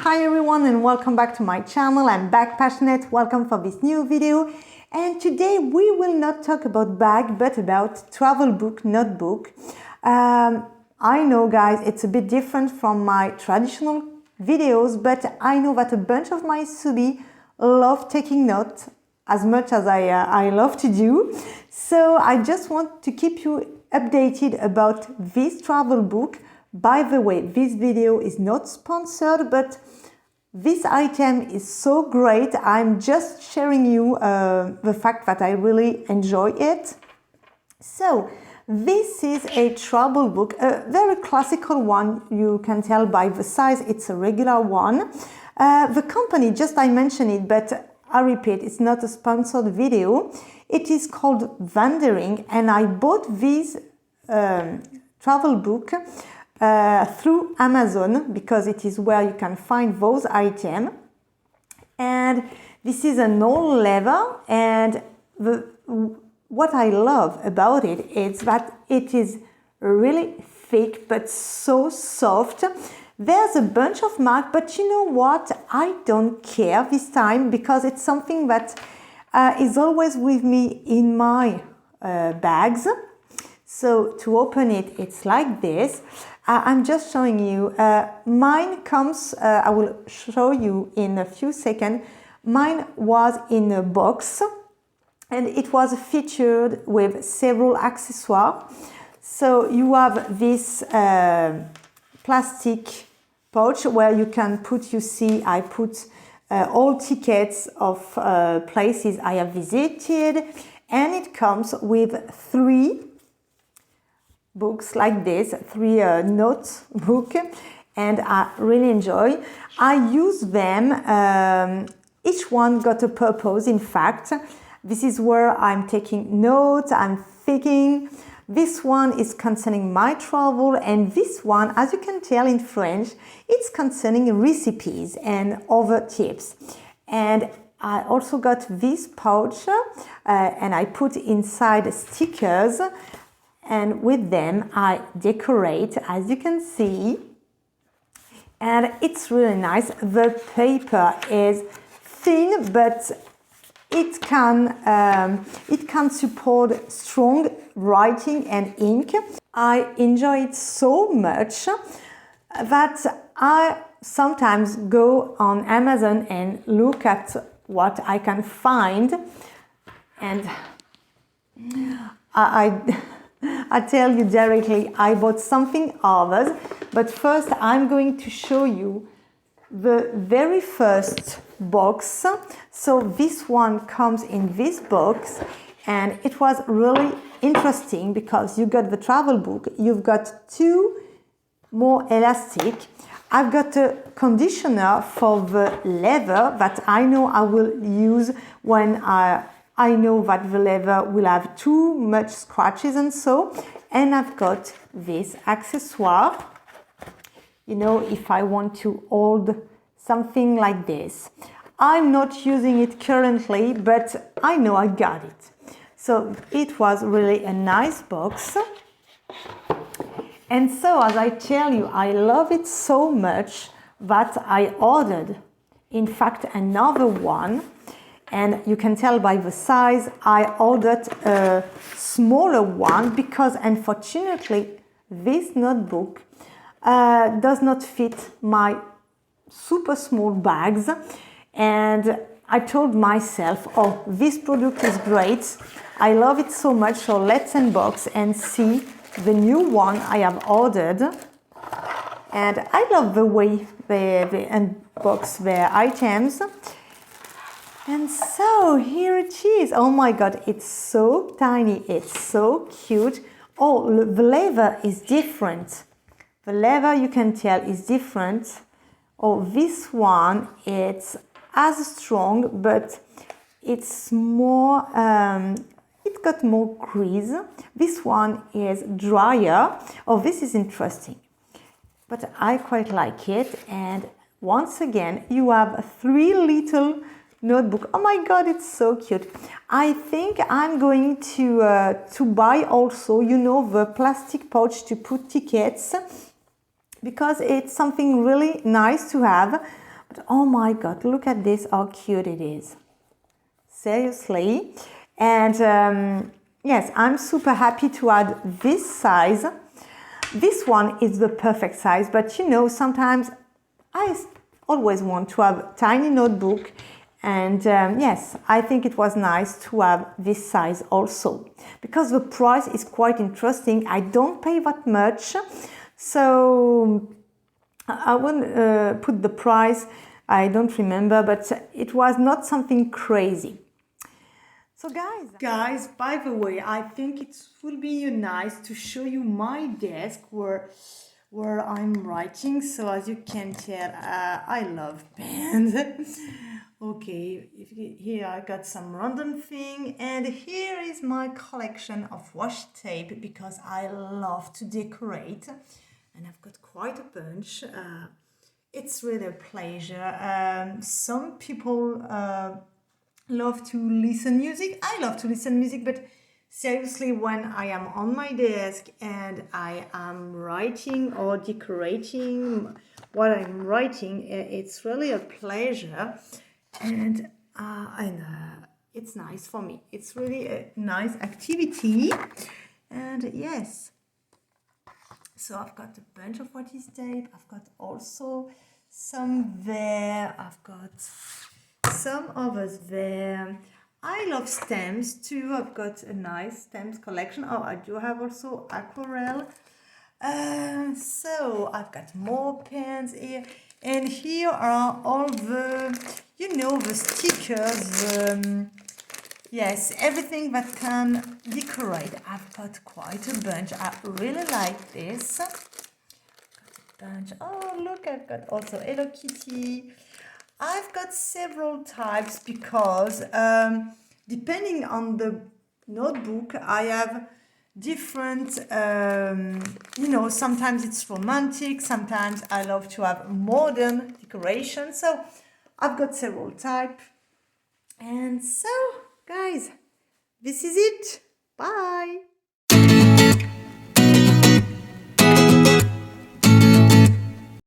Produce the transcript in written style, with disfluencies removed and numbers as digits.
Hi everyone and welcome back to my channel. I'm Bag Passionate. Welcome for this new video. And today we will not talk about bag but about Travelbook notebook. I know guys it's a bit different from my traditional videos, but I know that a bunch of my subby love taking notes as much as I love to do. So I just want to keep you updated about this travel book. By the way, this video is not sponsored, but this item is so great. I'm just sharing you the fact that I really enjoy it. So this is a travel book, a very classical one. You can tell by the size, it's a regular one. The company, just I mentioned it, but I repeat, it's not a sponsored video. It is called Wandering, and I bought this travel book through Amazon because it is where you can find those items. And this is an old leather, and what I love about it is that it is really thick but so soft. There's a bunch of marks, but you know what? I don't care this time because it's something that is always with me in my bags. So to open it, it's like this. I'm just showing you. Mine comes, I will show you in a few seconds. Mine was in a box and it was featured with several accessories. So you have this plastic pouch where you can put, you see, I put all tickets of places I have visited, and it comes with 3 books like this, 3 notebook, and I really enjoy. I use them, each one got a purpose. In fact, this is where I'm taking notes, I'm thinking. This one is concerning my travel, and this one, as you can tell in French, it's concerning recipes and other tips. And I also got this pouch, and I put inside stickers, and with them I decorate, as you can see, and it's really nice. The paper is thin, but it can support strong writing and ink. I enjoy it so much that I sometimes go on Amazon and look at what I can find, and I tell you directly, I bought something others, but first I'm going to show you the very first box. So this one comes in this box, and it was really interesting because you got the travel book, you've got 2 more elastic. I've got a conditioner for the leather that I know I will use when I know that the leather will have too much scratches and so. And I've got this accessoire, you know, if I want to hold something like this. I'm not using it currently, but I know I got it. So it was really a nice box. And so, as I tell you, I love it so much that I ordered, in fact, another one. And you can tell by the size, I ordered a smaller one because unfortunately this notebook does not fit my super small bags. And I told myself, oh, this product is great. I love it so much, so let's unbox and see the new one I have ordered. And I love the way they unbox their items. And so here it is. Oh my God, it's so tiny, it's so cute. Oh, the leather is different. The leather, you can tell, is different. Oh, this one, it's as strong, but it's more, it got more grease. This one is drier. Oh, this is interesting, but I quite like it. And once again, you have 3 little notebook. Oh my God, it's so cute. I think I'm going to buy also, you know, the plastic pouch to put tickets, because it's something really nice to have. But oh my God, look at this, how cute it is. Seriously. And yes, I'm super happy to add this size. This one is the perfect size, but you know, sometimes I always want to have a tiny notebook. And yes, I think it was nice to have this size also, because the price is quite interesting. I don't pay that much, so I won't put the price, I don't remember, but it was not something crazy. So guys, by the way, I think it would be nice to show you my desk where I'm writing. So as you can tell, I love pens. Okay, here I got some random thing, and here is my collection of washi tape, because I love to decorate, and I've got quite a bunch. It's really a pleasure. Some people love to listen music. I love to listen music, but seriously, when I am on my desk and I am writing or decorating what I'm writing, it's really a pleasure, and it's nice for me. It's really a nice activity, and yes. So I've got a bunch of washi tape. I've got also some there. I've got some others there. I love stamps too. I've got a nice stamps collection. Oh, I do have also aquarelle. So I've got more pens here, and here are all the, you know, the stickers. Yes, everything that can decorate. I've got quite a bunch. I really like this. Got a bunch. Oh, look, I've got also Hello Kitty. I've got several types because depending on the notebook, I have different, you know, sometimes it's romantic, sometimes I love to have modern decoration. So I've got several types. And so, guys, this is it. Bye.